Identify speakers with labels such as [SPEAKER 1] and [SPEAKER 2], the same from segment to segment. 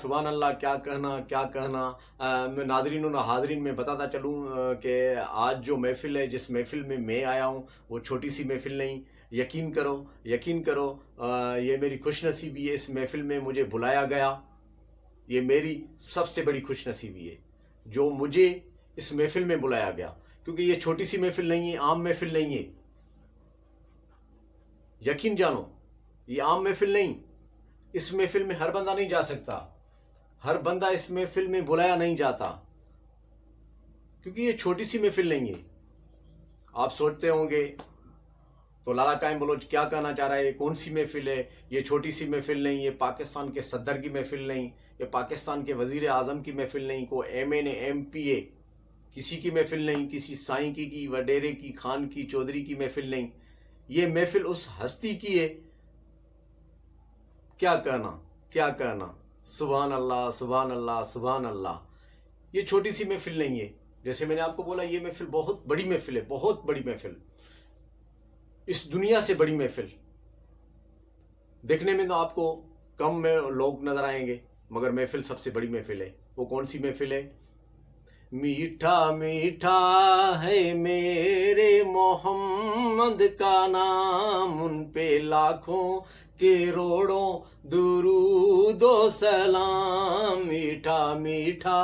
[SPEAKER 1] سبحان اللہ، کیا کہنا. میں ناظرین و حاضرین میں بتاتا چلوں کہ آج جو محفل ہے، جس محفل میں آیا ہوں، وہ چھوٹی سی محفل نہیں. یقین کرو یہ میری خوش نصیبی ہے. اس محفل میں مجھے بلایا گیا. یہ میری سب سے بڑی خوش نصیبی ہے جو مجھے اس محفل میں بلایا گیا، کیونکہ یہ چھوٹی سی محفل نہیں ہے، عام محفل نہیں ہے. یقین جانو، یہ عام محفل نہیں. اس محفل میں ہر بندہ نہیں جا سکتا. ہر بندہ اس محفل میں بلایا نہیں جاتا، کیونکہ یہ چھوٹی سی محفل نہیں ہے. آپ سوچتے ہوں گے تو لالا قائم بلوچ کیا کہنا چاہ رہا ہے، یہ کون سی محفل ہے؟ یہ چھوٹی سی محفل نہیں، یہ پاکستان کے صدر کی محفل نہیں، یہ پاکستان کے وزیر اعظم کی محفل نہیں، کوئی M N A M P A کسی کی محفل نہیں، کسی سائیں کی وڈیرے کی، خان کی، چودھری کی محفل نہیں. یہ محفل اس ہستی کی ہے. کیا کہنا. سبحان اللہ، سبحان اللہ، سبحان اللہ. یہ چھوٹی سی محفل نہیں ہے. جیسے میں نے آپ کو بولا، یہ محفل بہت بڑی محفل ہے، بہت بڑی محفل، اس دنیا سے بڑی محفل. دیکھنے میں تو آپ کو کم میں لوگ نظر آئیں گے، مگر محفل سب سے بڑی محفل ہے. وہ کون سی محفل ہے؟ میٹھا میٹھا ہے میرے محمد کا نام، ان پہ لاکھوں کروڑوں درود و سلام. میٹھا میٹھا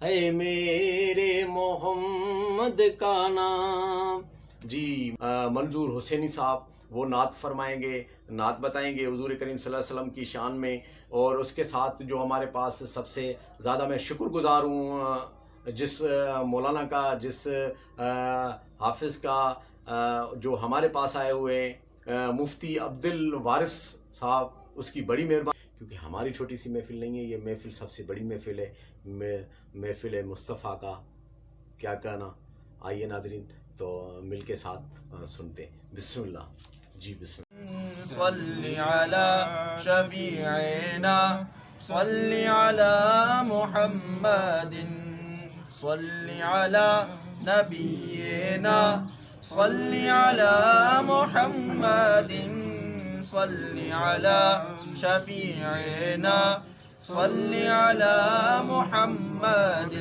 [SPEAKER 1] ہے میرے محمد کا نام. جی منظور حسینی صاحب وہ نعت فرمائیں گے، نعت بتائیں گے حضور کریم صلی اللہ علیہ وسلم کی شان میں. اور اس کے ساتھ جو ہمارے پاس سب سے زیادہ میں شکر گزار ہوں جس مولانا کا، جس حافظ کا جو ہمارے پاس آئے ہوئے ہیں، مفتی عبد الوارث صاحب، اس کی بڑی مہربانی. کیونکہ ہماری چھوٹی سی محفل نہیں ہے، یہ محفل سب سے بڑی محفل ہے، محفل مصطفیٰ کا. کیا کہنا. آئیے ناظرین تو مل کے ساتھ سنتے ہیں. بسم اللہ. جی بسم اللہ.
[SPEAKER 2] صلی علی شفیعنا، صلی علی محمد، صلی علی نبینا، صلی علی محمد، صلی علی شفیعنا، صلی علی محمد.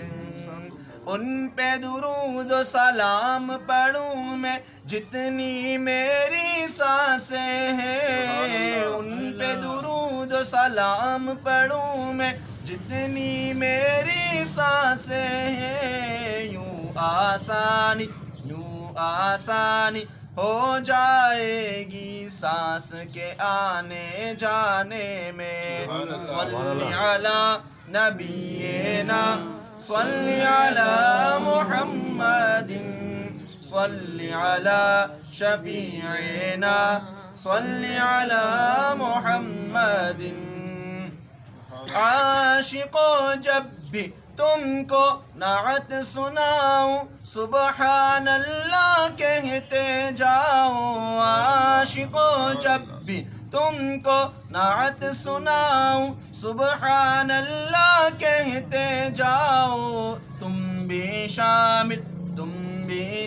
[SPEAKER 2] ان پہ درود و سلام پڑھوں میں جتنی میری سانسیں ہیں، ان پہ درود و سلام پڑھوں میں جتنی میری سانسیں ہیں. یوں آسانی ہو جائے گی سانس کے آنے جانے میں. صلی علی نبینا، صلی علی محمد، صلی علی شفیعنا، صلی علی محمد. عاشقوں جب بھی تم کو نعت سناؤں، سبحان اللہ کہتے جاؤ. عاشقوں جب بھی تم کو نعت سناؤں، سبحان اللہ کہتے جاؤ. تم بھی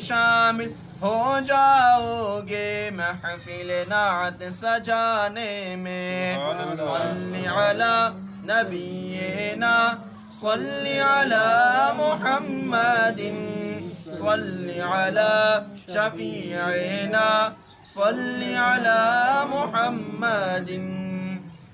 [SPEAKER 2] شامل ہو جاؤ گے محفل نعت سجانے میں. صلی علی نبینا، صلی علی محمد، صلی علی شفیعنا، صلی علی محمد.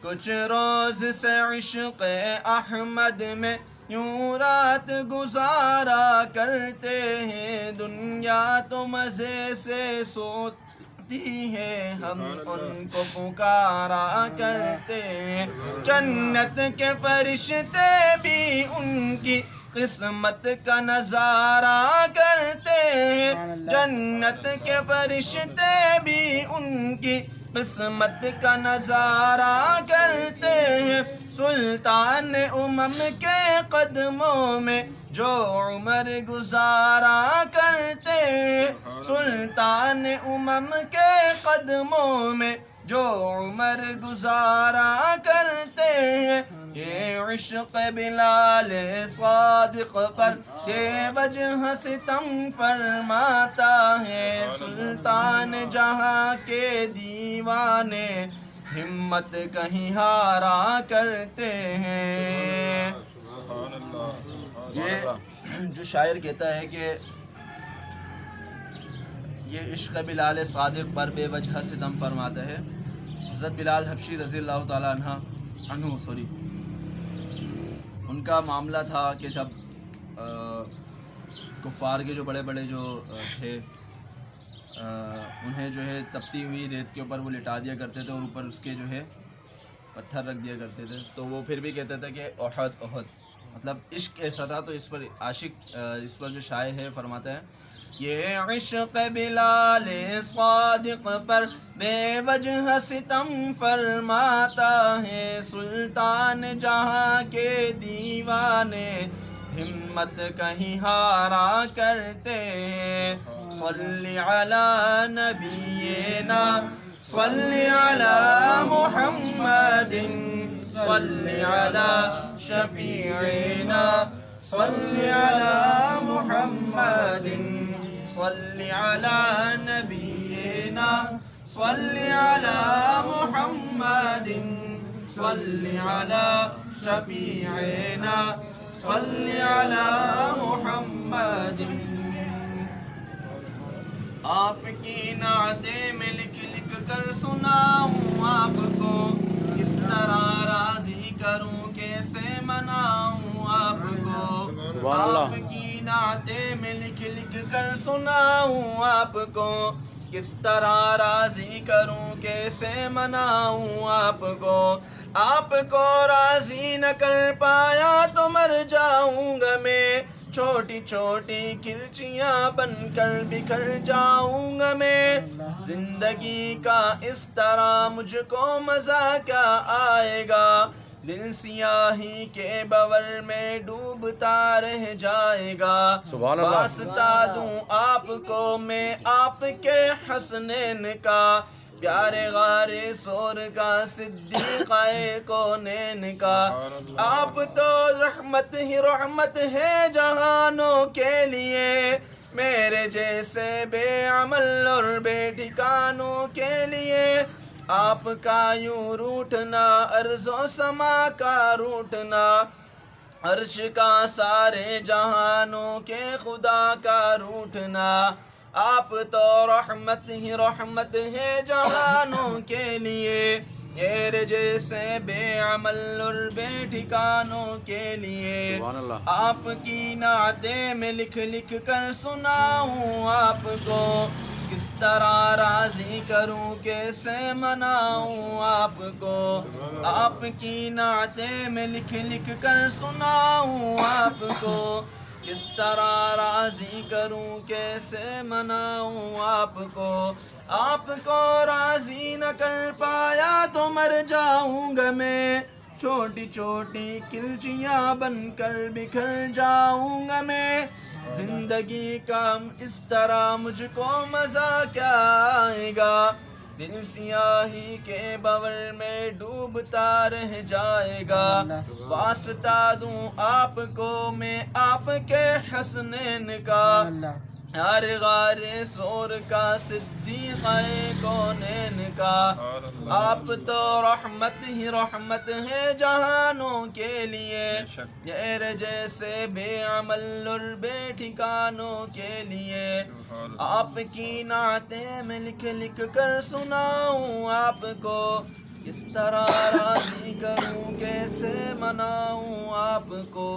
[SPEAKER 2] کچھ روز سے عشق احمد میں یوں رات گزارا کرتے ہیں. دنیا تو مزے سے سوتی ہے، ہم ان کو پکارا کرتے ہیں. جنت کے فرشتے بھی ان کی قسمت کا نظارہ کرتے ہیں. جنت کے فرشتے بھی ان کی قسمت کا نظارہ کرتے ہیں. سلطان امم کے قدموں میں جو عمر گزارا کرتے ہیں. سلطان امم کے قدموں میں جو عمر گزارا کرتے ہیں. یہ عشق بلال صادق پر بے وجہ ستم فرماتا ہے. سلطان جہاں کے دیوانے ہمت کہیں ہارا کرتے ہیں. یہ جو شاعر کہتا ہے کہ یہ عشق بلال صادق پر بے وجہ ستم فرماتا ہے. حضرت بلال حبشی رضی اللہ تعالیٰ عنہ ان کا معاملہ تھا کہ جب کفار کے جو بڑے بڑے جو تھے انہیں جو ہے تپتی ہوئی ریت کے اوپر وہ لٹا دیا کرتے تھے اور اوپر اس کے جو ہے پتھر رکھ دیا کرتے تھے. تو وہ پھر بھی کہتے تھے کہ احد احد، مطلب عشق ایسا تھا. تو اس پر عاشق اس پر جو شاعر ہے فرماتا ہے یہ عشق بلال صادق پر بے وجہ ستم فرماتا ہے. سلطان جہاں کے دیوانے ہمت کہیں ہارا کرتے ہیں. صلی علی نبینا صلی علی محمد صلی علی شفیعنا صلی علی محمد صلی علی نبینا صلی علی محمد صلی علی شفیعنا صلی علی محمد. آپ کی نعتیں میں لکھ لکھ کر سناؤں آپ کو، کس طرح راضی کروں کیسے مناؤں آپ کو. آپ کی نعتیں میں لکھ لکھ کر سناؤں آپ کو، کس طرح راضی کروں کیسے مناؤں آپ کو. آپ کو راضی نہ کر پایا تو مر جاؤں گا میں، چھوٹی چھوٹی کرچیاں بن کر بکھر جاؤں گا میں. زندگی کا اس طرح مجھ کو مزہ کیا آئے گا، دل سیاہی کے بور میں ڈوبتا رہ جائے گا. واسطہ دوں آپ کو میں آپ کے حسنین کا، پیارے غارِ سور کا صدیقہ کونین کا. آپ تو رحمت ہی رحمت ہے جہانوں کے لیے، میرے جیسے بے عمل اور بے ٹھکانوں کے لیے. آپ کا یوں روٹھنا ارض و سما کا روٹھنا، عرش کا سارے جہانوں کے خدا کا روٹھنا. آپ تو رحمت ہی رحمت ہے جہانوں کے لیے، میرے جیسے بے عمل اور بے ٹھکانوں کے لیے. آپ کی نعتیں میں لکھ لکھ کر سناؤں آپ کو، کس طرح راضی کروں کیسے مناؤں آپ کو. آپ کی نعتیں میں لکھ لکھ کر سناؤں آپ کو، کس طرح راضی کروں کیسے مناؤں آپ کو. آپ کو راضی نہ کر پایا تو مر جاؤں گا میں، چھوٹی چھوٹی کرچیاں بن کر بکھر جاؤں گا میں. زندگی کا اس طرح مجھ کو مزہ کیا آئے گا، دل سیاہی کے بور میں ڈوبتا رہ جائے گا. واسطہ دوں آپ کو میں آپ کے حسنین کا، ہر غار سور کا صدیقہ کونین کا. آپ تو رحمت ہی رحمت ہے جہانوں کے لیے، میرے جیسے بے عمل اور بے ٹھکانوں کے لیے. آپ کی نعتیں میں لکھ لکھ کر سناؤں آپ کو، کس طرح راضی کروں کیسے مناؤں آپ کو.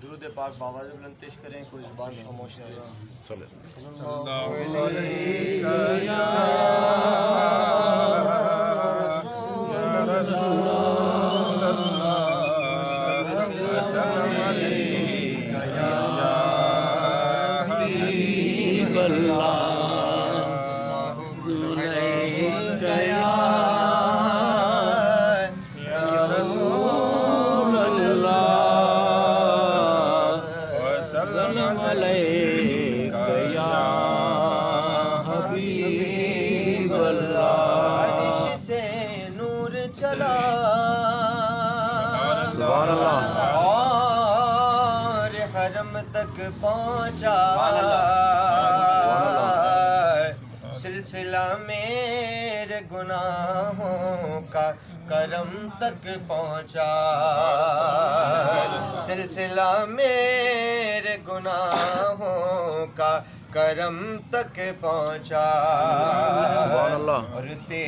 [SPEAKER 3] درود پاک باواز بلند پیش کریں، کوئی زبان خاموش رہے. اور حرم تک پہنچا، سلسلہ میرے گناہوں کا کرم تک پہنچا، سلسلہ میرے گناہوں کا کرم تک پہنچا، اور تیری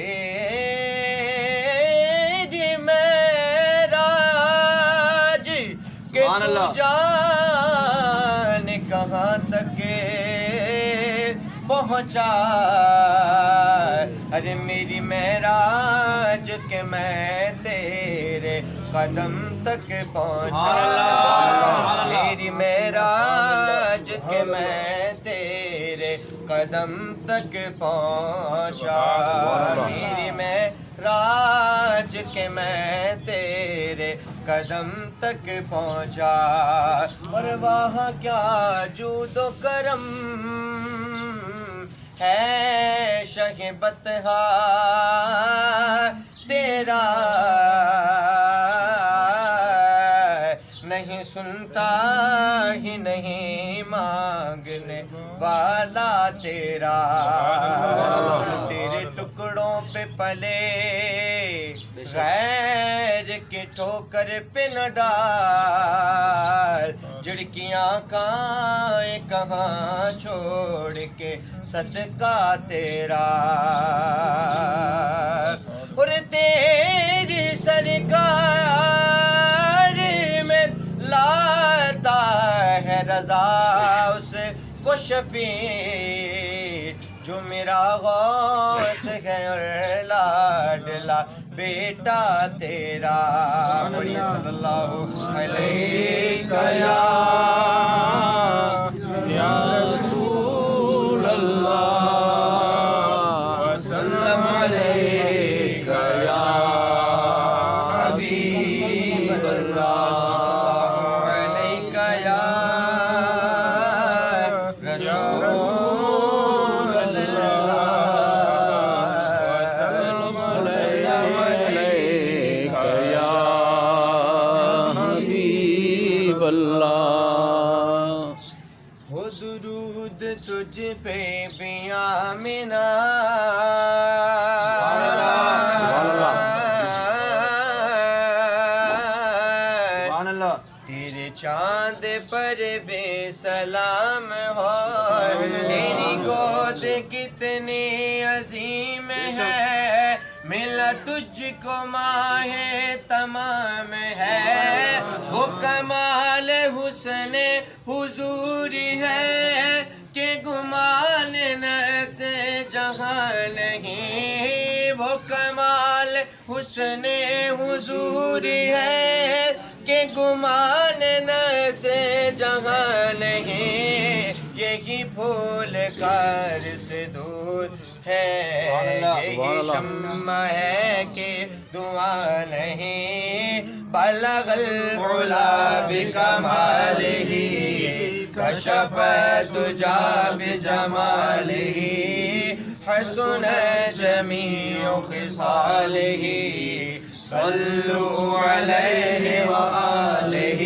[SPEAKER 3] معراج کہ تو جان کہاں تک پہنچا، ارے میری معراج کہ میں تیرے قدم تک پہنچا، میری معراج کہ میں تیرے قدم تک پہنچا، میری معراج کہ میں تیرے قدم تک پہنچا، اور وہاں کیا جود و کرم ہے شہ بطحا تیرا، نہیں سنتا ہی نہیں مانگنے والا تیرا، تیرے ٹکڑوں پہ پلے غیر کے ٹھوکر پہ نہ ڈال، جھڑکیاں کہاں چھوڑ کے صدقہ تیرا، اور تیری سرکار میں لاتا ہے رضا اس کو شفیع، جو میرا غوث ہے اور لاڈلا بیٹا تیرا، پڑھیے صلی اللہ علیہ یا رسول اللہ، وسلم علیک یا حبیب اللہ، علیک یا رسول اللہ، وسلم علیک یا حبیب اللہ، ہو درود تجھ پہ بھی آمنہ، تیرے چاند پر بے سلام ہو، تیری گود کتنی عظیم ہے، ملا تجھ کو ماہ تمام ہے، وہ کمال حسن حضوری ہے کہ گمان نقص جہاں نہیں، وہ کمال حسن حضوری ہے کہ گمان نقص جہاں نہیں، یہی پھول خار سے دور ہے، یہی شمع ہے کہ دعا نہیں، بلغ العلا بکمالہ، کشف الدجا بجمالہ، حسن جمیع خصالہ، صلوا علیہ وآلہ،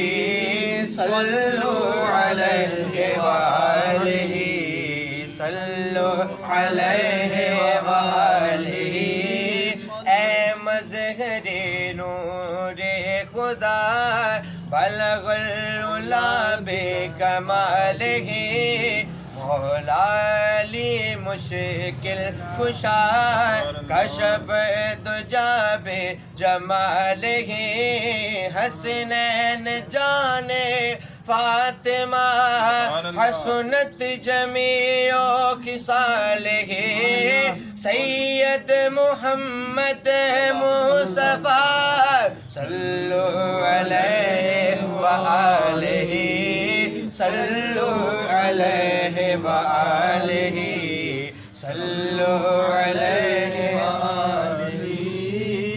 [SPEAKER 3] صلوا علیہ وآلہ، صلوا علیہ وآلہ، اے مظہر نور خدا، بلغ العلا بکمالہ، مولا علی مشکل کشا، کشف دجا بجمالہ، حسنین جانے فاطمہ، حسنت جمیع خصالہ، سید محمد مصطفیٰ، صلوا علیہ وآلہ، صلوا علیہ وآلہ، صلوا علیہ وآلہ،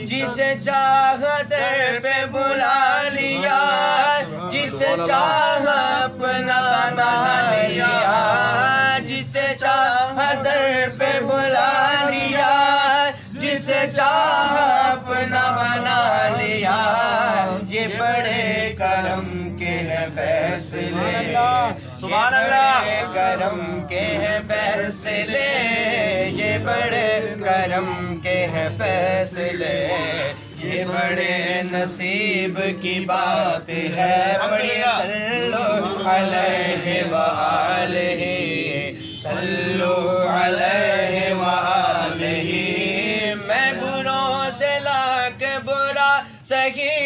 [SPEAKER 3] جسے چاہا در پہ بلا لیا، جسے چاہا اپنا بنا لیا، جسے چاہا در پہ بلا لیا، جسے چاہا اپنا بنا لیا، یہ بڑے کرم کے ہیں فیصلے، سبحان اللہ، کرم کے ہیں فیصلے، یہ
[SPEAKER 2] بڑے کرم کے ہیں فیصلے، یہ بڑے نصیب کی بات ہے، پڑھیے صلو علیہ وآلہ، صلو علیہ وآلہ، میں بروں سے لاکھ برا سہی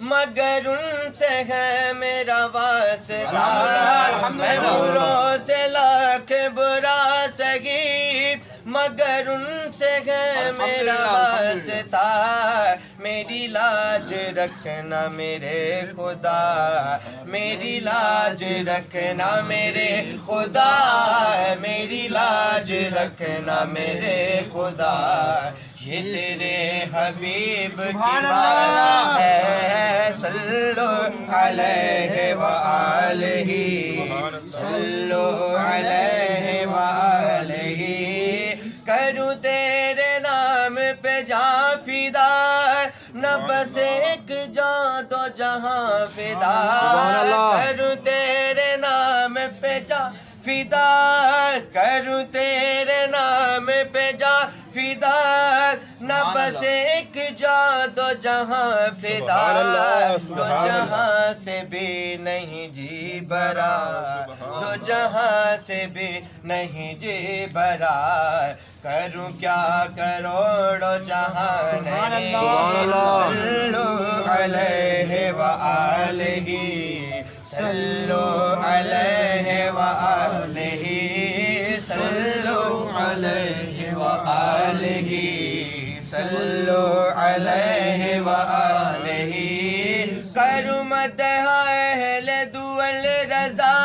[SPEAKER 2] مگر ان سے ہے میرا واسطہ، میں بروں سے لاکھ برا سہی مگر ان سے ہے میرا واسطہ، میری لاج رکھنا میرے خدا، میری لاج رکھنا میرے خدا، میری لاج رکھنا میرے خدا، یہ تیرے حبیب کی بات ہے، صلو علیہ وآلہ، صلو علیہ وآلہ، کروں تیرے نام پہ جاں فدا، نہ بس ایک جاں دو جہاں فدا، کروں تیرے نام پہ جاں فدا، کروں تیرے نام پہ جاں فدا، نہ بس ایک جاں دو جہاں فدا، دو جہاں سے بھی نہیں جی برا، دو جہاں سے بھی نہیں جی برا، کروں کیا کروڑوں جہان نہیں، صلو علیہ وآلہ، صلو علیہ وآلہ، صلو علیہ وآلہ، صلو علیہ وآلہ، کروں مدح اہل دول رضا،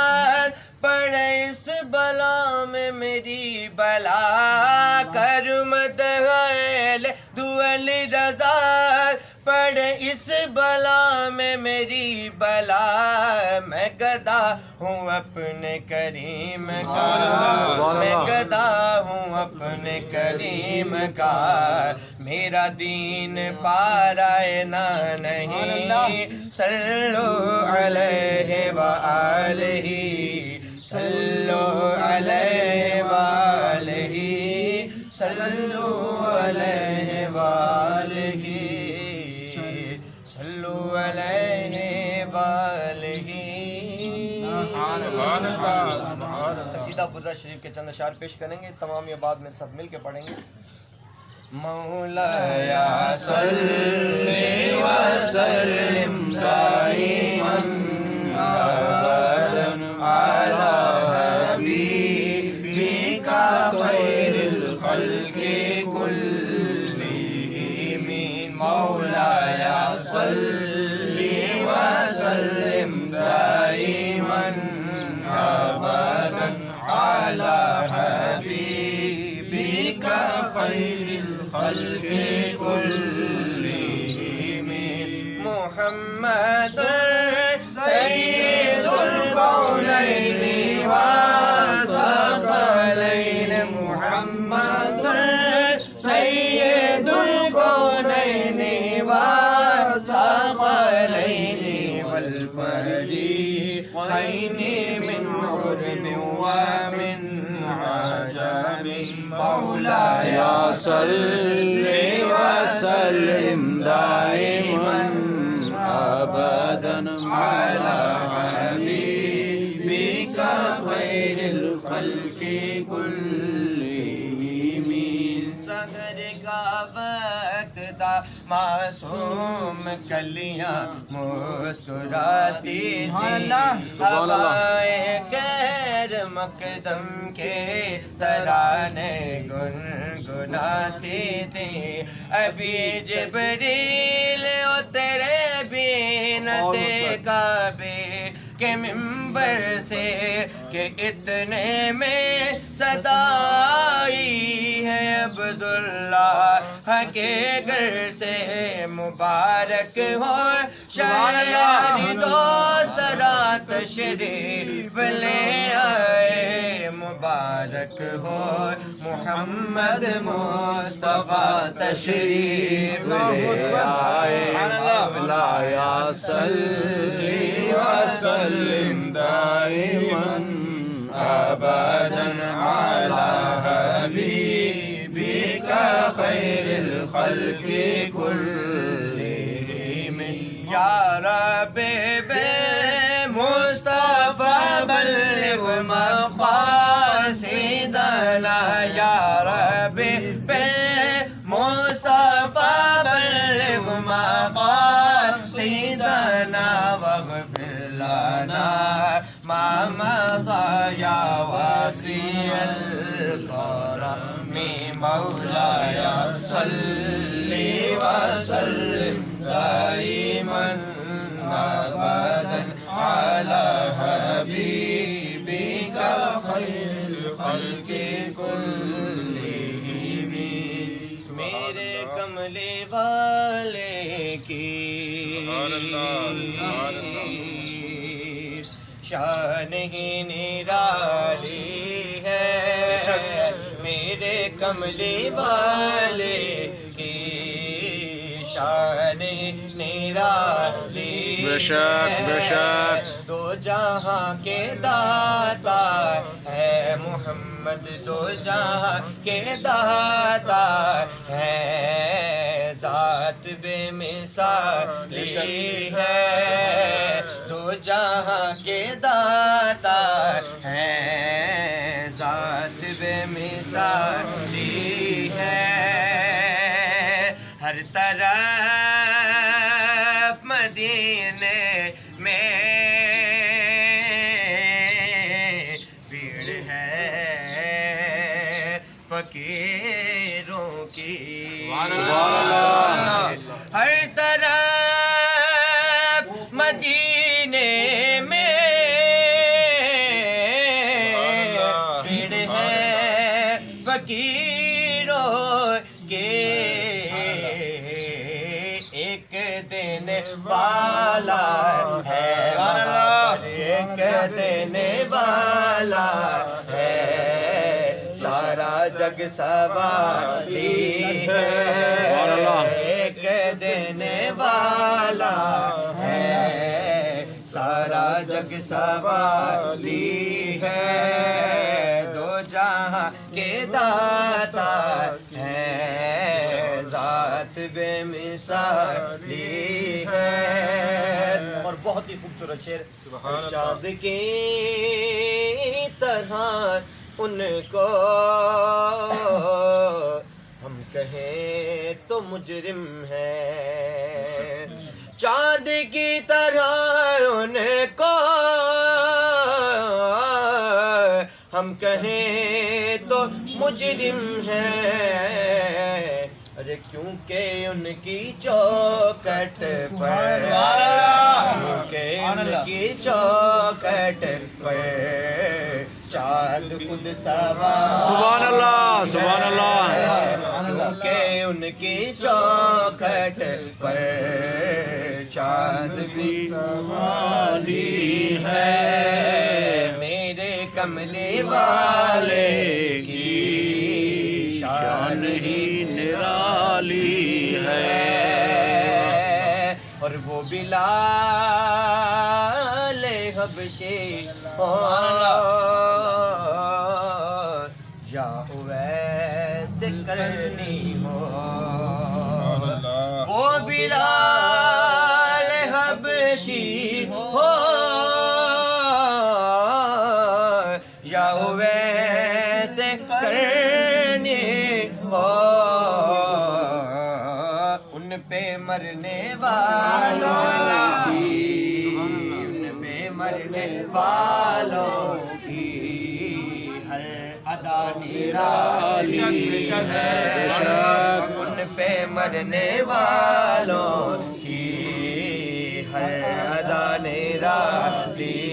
[SPEAKER 2] پڑے اس بلا میں میری بلا، کروں مدح اہل دول رضا، پڑے اس بلا میں میری بلا، میں گدا ہوں اپنے کریم کا، میں گدا ہوں اپنے کریم کا، میرا دین پارائے نہ نہیں، صلو علیہ وآلہ، صلو علیہ وآلہ، صلو علیہ وآلہ، صلو علیہ وآلہ۔ قصیدہ بردہ شریف کے چند اشعار پیش کریں گے، تمام یہ بات میرے ساتھ مل کے پڑھیں گے۔ مولایا صلی وسلم دائما ابدا علی حبیبک خیر الخلق کلہم، مولایا صلی وسلم دائما ابدا علی حبیبک خیر الخلق کلہم، محمد سید الکونین والثقلین، محمد سید الکونین والثقلین والفریقین من عرب ومن عجم، مولاي صل وسلم دائما ابدا على حبيبك خير الخلق كلهم، سحر کا وقت تھا معصوم کلیاں مسکراتی تھیں، ہوائیں غیر مقدم کے ترانے گنگناتی تھیں، ابھی جبریل اترے بینت کعبے کے ممبر سے کہ اتنے میں صدا آئی ہے عبداللہ کے گھر سے، مبارک ہو شہر دو سرا تشریف لے آئے، مبارک ہو محمد مصطفیٰ تشریف لے آئے، مولاي صلی وسلم دائما ابدا على حبيبك خير الخلق كلهم يا رب بمصطفى بلغ مقاصدنا يا رب بمصطفى بلغ مقاصدنا واغفر لنا ما مضى يا واسع الكرم مولاي صل وسلم دائما ابدا على حبيبك خير الخلق كلهم میرے کملی والے کی شان ہی نرالی ہے میرے کملی والے کی شان ہی نرالی
[SPEAKER 1] بے شک بے شک
[SPEAKER 2] دو جہاں کے داتا ہے محمد دو جہاں کے داتا ہے ذات بے مثالی ہے دو جہاں کے داتا ہے ذات بے مثالی ہے ہر طرف مدینے میں بھیڑ ہے فقیروں کی ہر طرف مدینے میں بھیڑ ہے فقیروں کے ایک دینے والا ہے ایک دینے والا ہے سارا جگ سوالی ہے ایک دینے والا ہے سارا جگ سوالی ہے دو جہاں کے داتا ہے ذات بے مثالی ہے اور بہت ہی خوبصورت شعر چاند کی طرح ان کو ہم کہیں تو مجرم ہے چاند کی طرح ان کو ہم کہیں تو مجرم ہے ارے کیونکہ ان کی چوکٹ پر کیونکہ ان کی چوکٹ پر چاند خود سوار
[SPEAKER 1] سبحان اللہ سبحان اللہ
[SPEAKER 2] کیونکہ ان کی چوکٹ پر چاند بھی سوالی ہے میرے کملی والے کی شان ہی نرالی ہے اور وہ بلال حبشی یا ویسے کرنی ہو وہ بلال حبشی ہو یا ویسے کرنی ہو ان پہ مرنے والوں کی ان پہ مرنے والوں کی ہر ادا نرالی ہے ان پہ مرنے والوں کی ہر ادا نرالی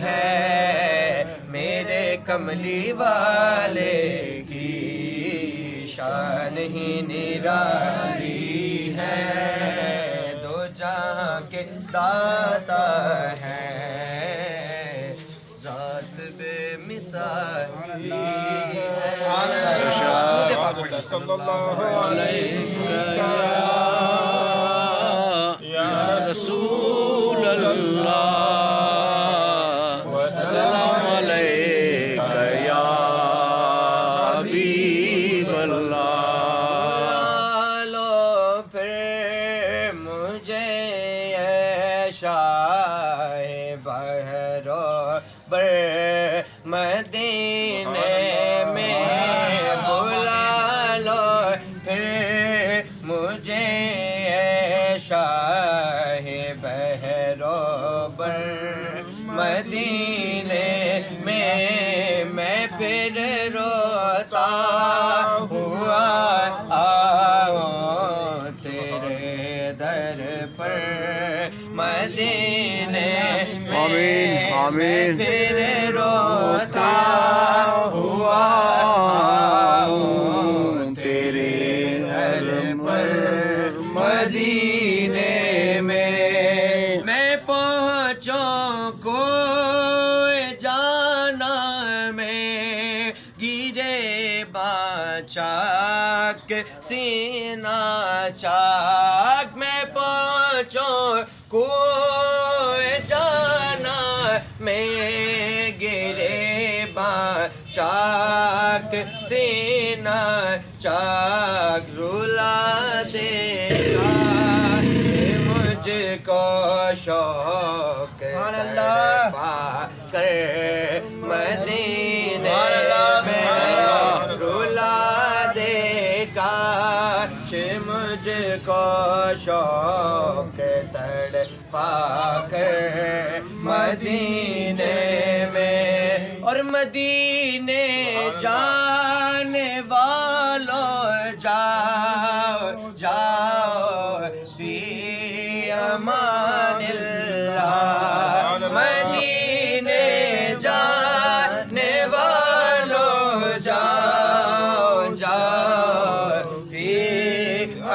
[SPEAKER 2] ہے میرے کملی والے کی شان ہی نرالی ہے دو جہاں کے داتا ہے ذات بے مثالی ہے صلی اللہ علیہ
[SPEAKER 1] یا رسول اللہ السلام علیکہ یا حبیب اللہ
[SPEAKER 2] مدینے میں پھر روتا ہوا آؤں تیرے در پر مدینے میں پھر روتا ہوا آؤں تیرے در پر مدینے میں پہنچوں کوئی جانا میں گرے چاک سینہ چاک میں پہنچوں کوئی جانا میں گرے چاک سینہ چاک رلا دے گا مجھ کو شوق تڑپا کر مدینے میں رلا دے گا مجھ کو شوق تڑپا کر مدینے میں اور مدینے جانے والوں جاؤ جاؤ فی امان اللہ مدینے جانے والوں جاؤ جاؤ فی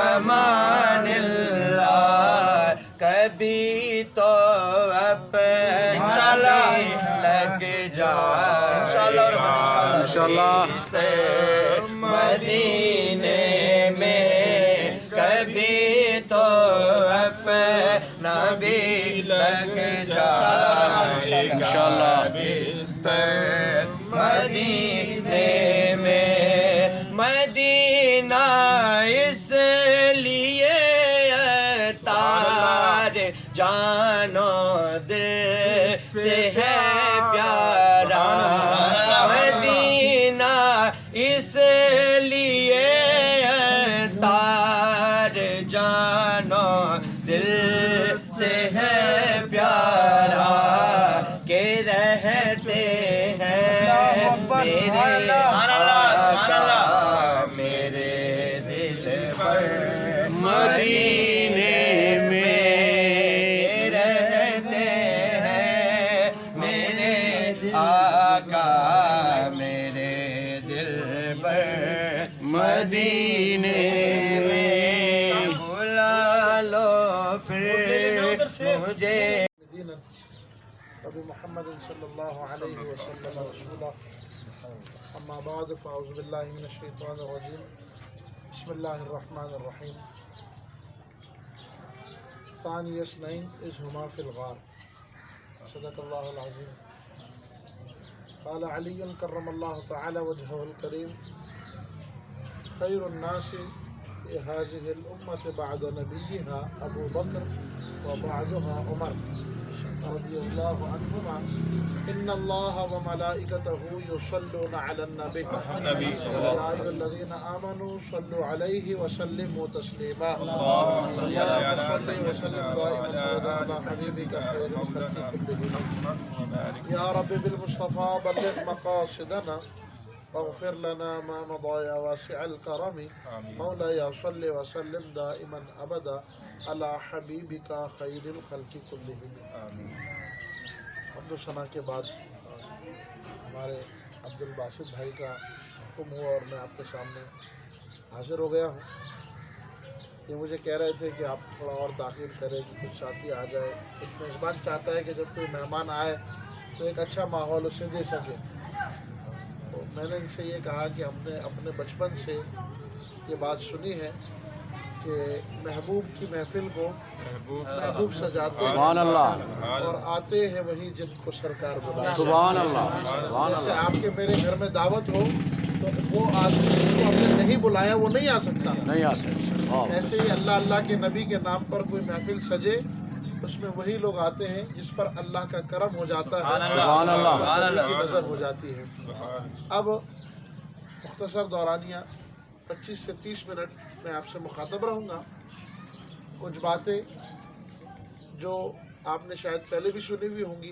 [SPEAKER 2] امان اللہ کبھی تو اپنی لگ جا انشاءاللہ مدینے میں کبھی تو اپنا بھی لگ جا انشاءاللہ بستر مدینے میں مدینہ اس لیے تار جانو دل سے ہے پیارا مدینہ اس لیے تار جانو دل سے ہے پیارا کہ رہتے ہیں میرے آقا میرے دل پر مدینے میں رہتے ہیں میرے آقا میرے دل پر مدینے میں بلا لو پھر مجھے
[SPEAKER 4] أبي محمد صلى الله عليه وسلم رسولا أما بعد فأعوذ بالله من الشيطان الرجيم بسم الله الرحمن الرحيم ثاني اثنين إذ هما في الغار صدق الله العظيم قال علي كرم الله تعالى وجهه الكريم خير الناس هذه الأمة بعد نبيها أبو بكر وبعدها عمر رضي الله عنهما إن الله وملائكته يصلون على النبي يا أيها الذين آمنوا صلوا عليه وسلموا تسليما اللهم صل وسلم دائما أبدا على حبيبك خير الخلق كلهم يا رب بالمصطفى بلغ مقاصدنا واغفر لنا ما مضى يا واسع الكرم مولاي صل وسلم دائما أبدا على حبيبك خير الخلق كلهم حمد و ثنا کے بعد ہمارے عبدالباسط بھائی کا حکم ہوا اور میں آپ کے سامنے حاضر ہو گیا ہوں. یہ مجھے کہہ رہے تھے کہ آپ تھوڑا اور تاخیر کریں کہ کچھ ساتھی آ جائے. ایک میزبان چاہتا ہے کہ جب کوئی مہمان آئے تو ایک اچھا ماحول اسے دے سکے. تو میں نے ان سے یہ کہا کہ ہم نے اپنے بچپن سے یہ بات سنی ہے کہ محبوب کی محفل کو محبوب سجاتے ہیں
[SPEAKER 1] سبحان اللہ
[SPEAKER 4] اور آتے ہیں وہی جن کو سرکار بلاتے
[SPEAKER 1] سبحان اللہ
[SPEAKER 4] جیسے آپ کے میرے گھر میں دعوت ہو تو وہ آدمی جس کو ہم نے نہیں بلایا وہ نہیں آ سکتا.
[SPEAKER 1] نہیں آ سکتے.
[SPEAKER 4] ایسے ہی اللہ کے نبی کے نام پر کوئی محفل سجے اس میں وہی لوگ آتے ہیں جس پر اللہ کا کرم ہو جاتا ہے
[SPEAKER 1] سبحان اللہ
[SPEAKER 4] اللہ کی نظر ہو جاتی ہے. اب مختصر دورانیہ 25 سے 30 منٹ میں آپ سے مخاطب رہوں گا. کچھ باتیں جو آپ نے شاید پہلے بھی سنی ہوئی ہوں گی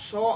[SPEAKER 4] 100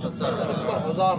[SPEAKER 4] 70,000।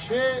[SPEAKER 4] 6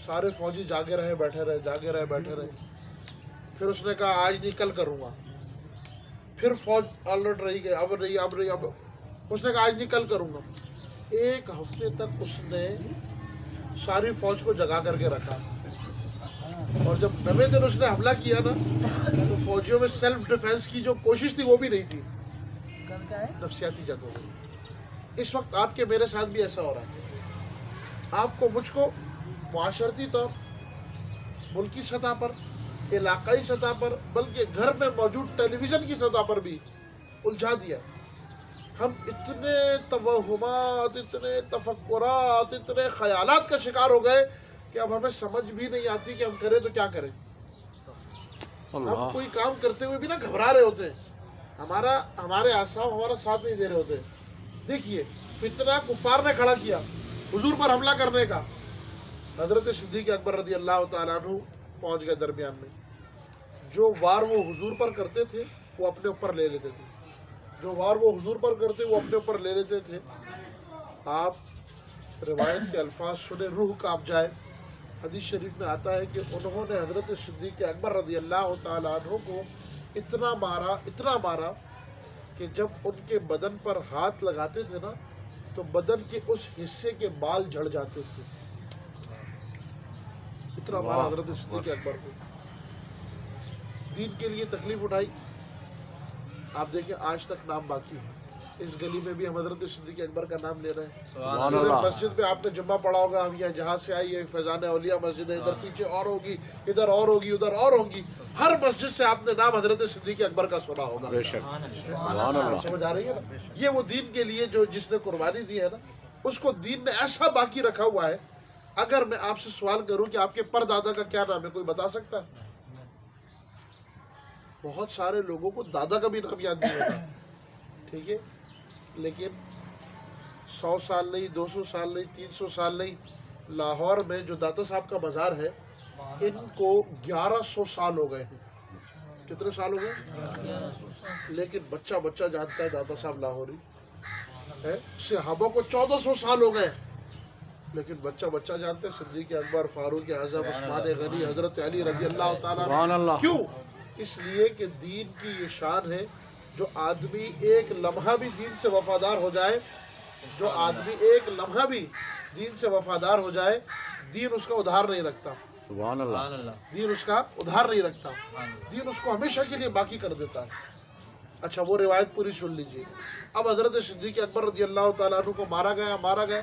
[SPEAKER 4] سارے فوجی جاگے رہے بیٹھے رہے جاگے رہے بیٹھے رہے. پھر اس نے کہا آج نہیں کل کروں گا. پھر فوج الرٹ رہی کہ اب اس نے کہا آج نہیں کل کروں گا. 1 ہفتے تک اس نے ساری فوج کو جگا کر کے رکھا. اور جب 90 دن اس نے حملہ کیا نا تو فوجیوں میں سیلف ڈیفینس کی جو کوشش تھی وہ بھی نہیں تھی, نفسیاتی جنگ ہو گئی. اس وقت آپ کے میرے ساتھ بھی ایسا ہو رہا ہے. آپ کو مجھ کو معاشرتی طور ملکی سطح پر, علاقائی سطح پر, بلکہ گھر میں موجود ٹیلی ویژن کی سطح پر بھی الجھا دیا. ہم اتنے توہمات, اتنے تفکرات, اتنے خیالات کا شکار ہو گئے کہ اب ہمیں سمجھ بھی نہیں آتی کہ ہم کریں تو کیا کریں. ہم کوئی کام کرتے ہوئے بھی نا گھبرا رہے ہوتے ہیں. ہمارے اعصاب ہمارا ساتھ نہیں دے رہے ہوتے. دیکھیے فتنہ کفار نے کھڑا کیا حضور پر حملہ کرنے کا. حضرت صدیق اکبر رضی اللہ تعالیٰ عنہ پہنچ گئے درمیان میں. جو وار وہ حضور پر کرتے تھے وہ اپنے اوپر لے لیتے تھے. جو وار وہ حضور پر کرتے وہ اپنے اوپر لے لیتے تھے. آپ روایت کے الفاظ سنے روح کانپ جائے. حدیث شریف میں آتا ہے کہ انہوں نے حضرت صدیق اکبر رضی اللہ تعالیٰ عنہ کو اتنا مارا کہ جب ان کے بدن پر ہاتھ لگاتے تھے نا تو بدن کے اس حصے کے بال جھڑ جاتے تھے. اتنا مارا حضرت صدیق اکبر کو. دین کے لیے تکلیف اٹھائی. آپ دیکھیں آج تک نام باقی ہے. اس گلی میں بھی ہم حضرت صدیق اکبر کا نام لے رہے ہیں. ادھر مسجد میں آپ نے جمعہ پڑھا ہوگا, ہم یہاں جہاں سے آئی ہے فیضان اولیاء مسجد ہے, ادھر پیچھے اور ہوگی, ادھر اور ہوگی, ادھر اور ہوگی. ہر مسجد سے آپ نے نام حضرت صدیق اکبر کا سنا ہوگا. سمجھ آ رہی ہے نا. یہ وہ دین کے لیے جس نے قربانی دی ہے نا, اس کو دین نے ایسا باقی رکھا ہوا ہے. اگر میں آپ سے سوال کروں کہ آپ کے پردادا کا کیا نام ہے, کوئی بتا سکتا ہے؟ بہت سارے لوگوں کو دادا کا بھی نام یاد نہیں ہوتا. ٹھیک ہے, لیکن 100 سال نہیں, 200 سال نہیں, 300 سال نہیں, لاہور میں جو داتا صاحب کا مزار ہے ان کو 1100 سال ہو گئے ہیں. کتنے سال ہو گئے؟ لیکن بچہ جانتا ہے داتا صاحب لاہوری ہے. صحابہ کو 1400 سال ہو گئے لیکن بچہ جانتے ہیں صدیق اکبر, فاروق اعظم, عثمان غنی, حضرت علی رضی اللہ تعالیٰ. کیوں؟ اس لیے کہ دین کی یہ شان ہے. جو آدمی ایک لمحہ بھی دین سے وفادار ہو جائے, جو آدمی ایک لمحہ بھی دین سے وفادار ہو جائے, دین اس کا ادھار نہیں رکھتا.
[SPEAKER 1] سبحان اللہ.
[SPEAKER 4] دین اس کا ادھار نہیں رکھتا. دین اس کو ہمیشہ کے لیے باقی کر دیتا ہے. اچھا وہ روایت پوری سن لیجیے. اب حضرت صدیق اکبر رضی اللہ تعالیٰ عنہ کو مارا گیا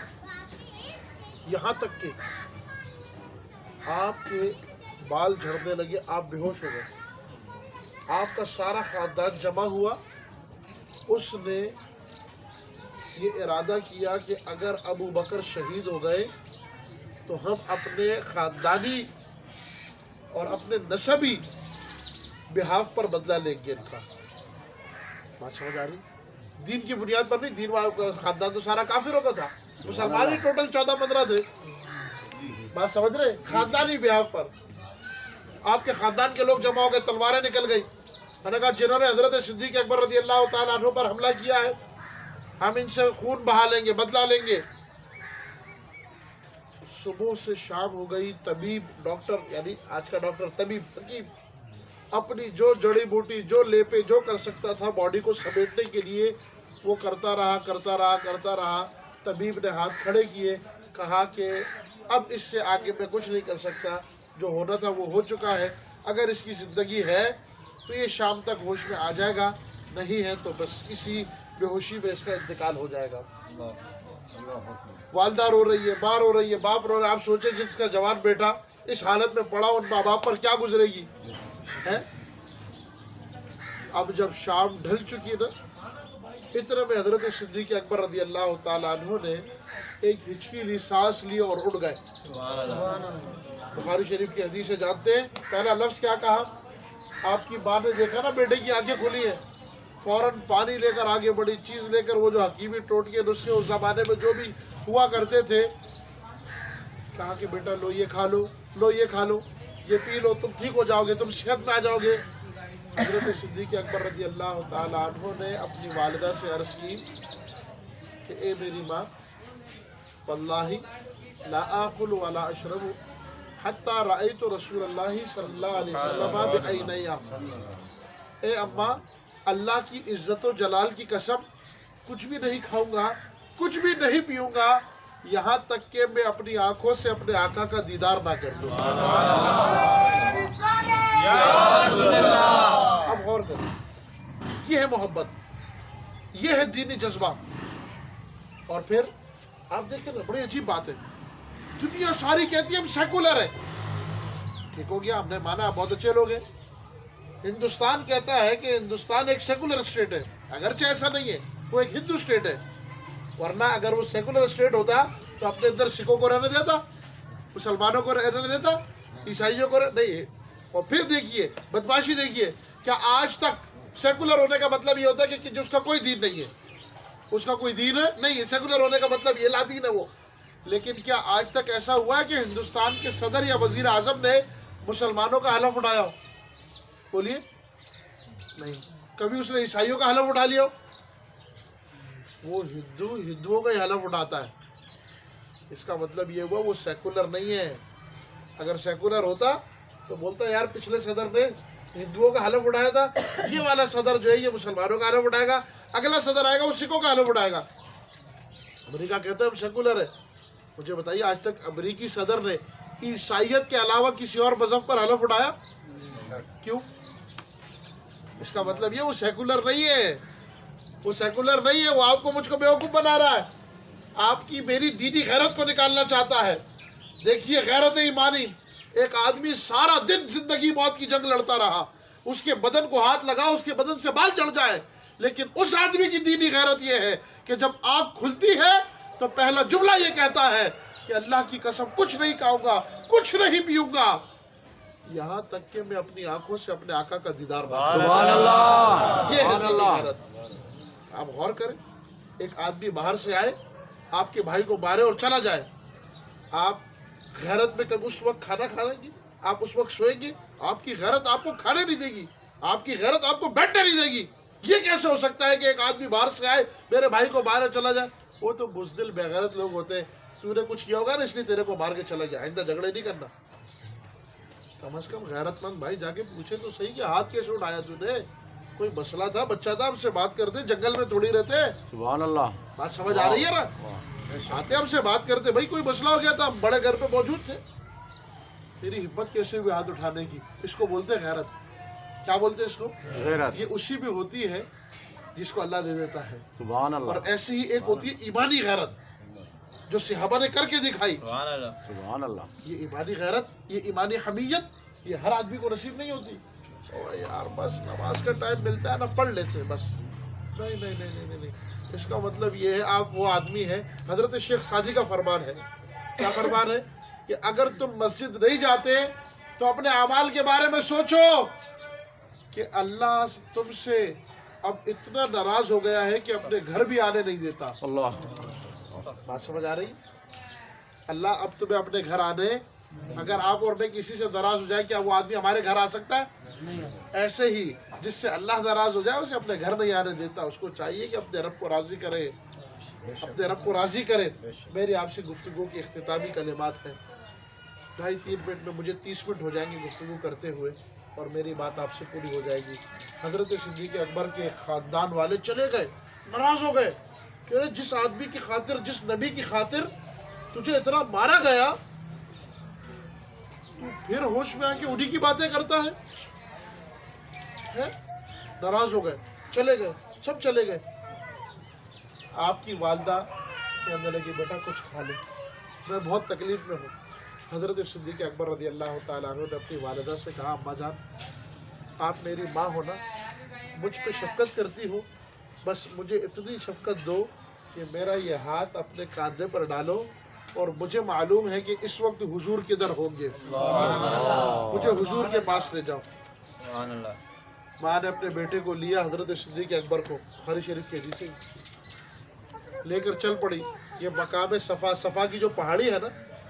[SPEAKER 4] یہاں تک کہ آپ کے بال جھڑنے لگے, آپ بے ہوش ہو گئے. آپ کا سارا خاندان جمع ہوا. اس نے یہ ارادہ کیا کہ اگر ابو بکر شہید ہو گئے تو ہم اپنے خاندانی اور اپنے نسبی بحاف پر بدلہ لیں گے ان کا. بات سمجھ آ رہی؟ دین کی بنیاد پر نہیں. دین خاندان تو سارا کافروں کا تھا, مسلمان ہی ٹوٹل 14-15 تھے. بات سمجھ رہے؟ خاندانی بحاف پر آپ کے خاندان کے لوگ جمع ہو گئے, تلواریں نکل گئی. میں نے کہا جنہوں نے حضرت صدیق اکبر رضی اللہ تعالیٰ عنہ پر حملہ کیا ہے ہم ان سے خون بہا لیں گے, بدلہ لیں گے. صبح سے شام ہو گئی. طبیب, ڈاکٹر, یعنی آج کا ڈاکٹر طبیب, حکیم, اپنی جو جڑی بوٹی, جو لیپے, جو کر سکتا تھا باڈی کو سمیٹنے کے لیے وہ کرتا رہا. طبیب نے ہاتھ کھڑے کیے, کہا کہ اب اس سے آگے میں کچھ نہیں کر سکتا. جو ہونا تھا وہ ہو چکا ہے. اگر اس کی زندگی ہے تو یہ شام تک ہوش میں آ جائے گا, نہیں ہے تو بس اسی بے ہوشی میں اس کا انتقال ہو جائے گا. والدہ رو رہی ہے, ماں رو رہی ہے, باپ رو رہا ہے. آپ سوچیں جس کا جوان بیٹا اس حالت میں پڑا, ان ماں باپ پر کیا گزرے گی. اب جب شام ڈھل چکی نا, اتنے میں حضرت صدیق اکبر رضی اللہ تعالیٰ عنہ نے ایک ہچکی لی, سانس لی اور اڑ گئے. بخاری شریف کی حدیث سے جانتے ہیں پہلا لفظ کیا کہا. آپ کی ماں نے دیکھا نا بیٹے کی آنکھیں کھلی ہیں, فوراً پانی لے کر آگے بڑی چیز لے کر, وہ جو حکیمی ٹوٹکے نسخے اس زمانے میں جو بھی ہوا کرتے تھے, کہا کہ بیٹا لو یہ کھا لو, لو یہ کھا لو, یہ پی لو, تم ٹھیک ہو جاؤ گے, تم صحت میں آ جاؤ گے. حضرت صدیق اکبر رضی اللہ تعالیٰ عنہ نے اپنی والدہ سے عرض کی کہ اے میری ماں, واللہ لا آکل ولا اشرب, حتی رأیت رسول اللہ صلی اللہ علیہ وسلم بعینیا. اے اماں، اللہ کی عزت و جلال کی قسم، کچھ بھی نہیں کھاؤں گا، کچھ بھی نہیں پیوں گا یہاں تک کہ میں اپنی آنکھوں سے اپنے آقا کا دیدار نہ کر لوں. اب غور کریں، یہ ہے محبت، یہ ہے دینی جذبہ. اور پھر آپ دیکھیں نا، بڑی عجیب بات ہے، دنیا ساری کہتی ہے ہم سیکولر ہیں. ٹھیک ہو گیا، ہم نے مانا بہت اچھے لوگ ہیں. ہندوستان کہتا ہے کہ ہندوستان ایک سیکولر اسٹیٹ ہے، اگرچہ ایسا نہیں ہے، وہ ایک ہندو اسٹیٹ ہے. ورنہ اگر وہ سیکولر اسٹیٹ ہوتا تو اپنے اندر سکھوں کو رہنے دیتا، مسلمانوں کو رہنے دیتا، عیسائیوں کو نہیں. اور پھر دیکھیے بدماشی، دیکھیے کیا آج تک سیکولر ہونے کا مطلب یہ ہوتا ہے کہ جس کا کوئی دین نہیں ہے، اس کا کوئی دین نہیں ہے. سیکولر ہونے کا مطلب یہ لا دین ہے وہ. لیکن کیا آج تک ایسا ہوا ہے کہ ہندوستان کے صدر یا وزیر اعظم نے مسلمانوں کا حلف اٹھایا ہو؟ بولیے، نہیں. کبھی اس نے عیسائیوں کا حلف اٹھا لیا ہو؟ وہ ہندوؤں کا ہی حلف اٹھاتا ہے. اس کا مطلب یہ ہوا وہ سیکولر نہیں ہے. اگر سیکولر ہوتا تو بولتا یار پچھلے صدر نے ہندوؤں کا حلف اٹھایا تھا، یہ والا صدر جو ہے یہ مسلمانوں کا حلف اٹھائے گا، اگلا صدر آئے گا وہ سکھوں کا حلف اٹھائے گا. امریکہ کہتا ہے ہم سیکولر ہے. مجھے بتائیے آج تک امریکی صدر نے عیسائیت کے علاوہ کسی اور مذہب پر حلف اٹھایا؟ کیوں؟ اس کا مطلب یہ وہ سیکولر نہیں ہے. وہ سیکولر نہیں ہے، وہ آپ کو مجھ کو بیوقوف بنا رہا ہے. آپ کی میری دینی غیرت کو نکالنا چاہتا ہے. دیکھیے غیرت ایمانی، ایک آدمی سارا دن زندگی موت کی جنگ لڑتا رہا، اس کے بدن کو ہاتھ لگا، اس کے بدن سے بال چڑھ جائے، لیکن اس آدمی کی دینی غیرت یہ ہے کہ جب آنکھ کھلتی ہے تو پہلا جملہ یہ کہتا ہے کہ اللہ کی قسم کچھ نہیں کھاؤں گا، کچھ نہیں پیوں گا یہاں تک کہ میں اپنی آنکھوں سے اپنے آقا کا دیدار نہ کروں.
[SPEAKER 1] سبحان اللہ،
[SPEAKER 4] یہ ہے
[SPEAKER 1] سبحان
[SPEAKER 4] دینی
[SPEAKER 1] اللہ.
[SPEAKER 4] غیرت. آپ غور کریں، ایک آدمی باہر سے آئے، آپ کے بھائی کو مارے اور چلا جائے، آپ غیرت میں کب اس وقت کھانا کھائیں گی؟ آپ اس وقت سوئیں گی؟ آپ کی غیرت آپ کو کھانے نہیں دے گی، آپ کی غیرت آپ کو بیٹھنے نہیں دے گی. یہ کیسے ہو سکتا ہے کہ ایک آدمی باہر سے آئے، میرے بھائی کو مارے چلا جائے؟ وہ تو بزدل بے غیرت لوگ ہوتے ہیں. تو نے کچھ کیا ہوگا نا، اس لیے تیرے کو مار کے چلا گیا. آئندہ جھگڑے نہیں کرنا. کم از کم غیرت مند بھائی جا کے پوچھے تو صحیح کہ ہاتھ کیسے اٹھایا تو نے؟ کوئی مسئلہ تھا، بچہ تھا، ہم سے بات کرتے، جنگل میں تھوڑی رہتے.
[SPEAKER 1] سبحان اللہ.
[SPEAKER 4] بات سمجھ آ رہی ہے نا؟ آتے ہم سے بات کرتے، بھائی کوئی مسئلہ ہو گیا تھا، ہم بڑے گھر پہ موجود تھے. تیری ہمت کیسے ہوئی ہاتھ اٹھانے کی؟ اس کو بولتے غیرت. کیا بولتے اس کو؟
[SPEAKER 1] غیرت.
[SPEAKER 4] یہ اسی بھی ہوتی ہے جس کو اللہ دے دیتا ہے.
[SPEAKER 1] سبحان
[SPEAKER 4] اور
[SPEAKER 1] اللہ،
[SPEAKER 4] ایسے ہی ایک ہوتی ہے ایمانی غیرت جو صحابہ نے کر کے دکھائی.
[SPEAKER 1] سبحان اللہ.
[SPEAKER 4] یہ ایمانی غیرت، یہ ایمانی حمیت، یہ ہر آدمی کو نصیب نہیں ہوتی. یار بس نماز کا ٹائم ملتا ہے نا پڑھ لیتے بس. نہیں نہیں نہیں نہیں نہیں. اس کا مطلب یہ ہے آپ وہ آدمی ہے. حضرت شیخ سعدی کا فرمان ہے. کیا فرمان ہے؟ کہ اگر تم مسجد نہیں جاتے تو اپنے اعمال کے بارے میں سوچو کہ اللہ تم سے اب اتنا ناراض ہو گیا ہے کہ اپنے گھر بھی آنے نہیں دیتا.
[SPEAKER 1] اللہ.
[SPEAKER 4] بات سمجھ آ رہی؟ اللہ اب تمہیں اپنے گھر آنے، اگر آپ اور میں کسی سے ناراض ہو جائے کیا وہ آدمی ہمارے گھر آ سکتا ہے؟ ایسے ہی جس سے اللہ ناراض ہو جائے اسے اپنے گھر نہیں آنے دیتا. اس کو چاہیے کہ اپنے رب کو راضی کرے، اپنے رب کو راضی کرے. میری آپ سے گفتگو کی اختتامی کلمات ہیں. 2.5-3 منٹ میں، مجھے 30 منٹ ہو جائیں گے گفتگو کرتے ہوئے اور میری بات آپ سے پوری ہو جائے گی. حضرت صدیق اکبر کے خاندان والے چلے گئے، ناراض ہو گئے کہ جس آدمی کی خاطر، جس نبی کی خاطر تجھے اتنا مارا گیا، تو پھر ہوش میں آ کے انہی کی باتیں کرتا ہے. ناراض ہو گئے، چلے گئے، سب چلے گئے. آپ کی والدہ کہنے لگی بیٹا کچھ کھا لے، میں بہت تکلیف میں ہوں. حضرت صدیق اکبر رضی اللہ تعالیٰ عنہ نے اپنی والدہ سے کہا اماں جان آپ میری ماں ہو نا، مجھ پہ شفقت کرتی ہو، بس مجھے اتنی شفقت دو کہ میرا یہ ہاتھ اپنے کاندھے پر ڈالو اور مجھے معلوم ہے کہ اس وقت حضور کدھر ہوں گے، مجھے حضور کے پاس لے جاؤ. ماں نے اپنے بیٹے کو لیا، حضرت صدیق اکبر کو بخاری شریف کے حدیث سے لے کر چل پڑی. یہ مقام صفا کی جو پہاڑی ہے نا،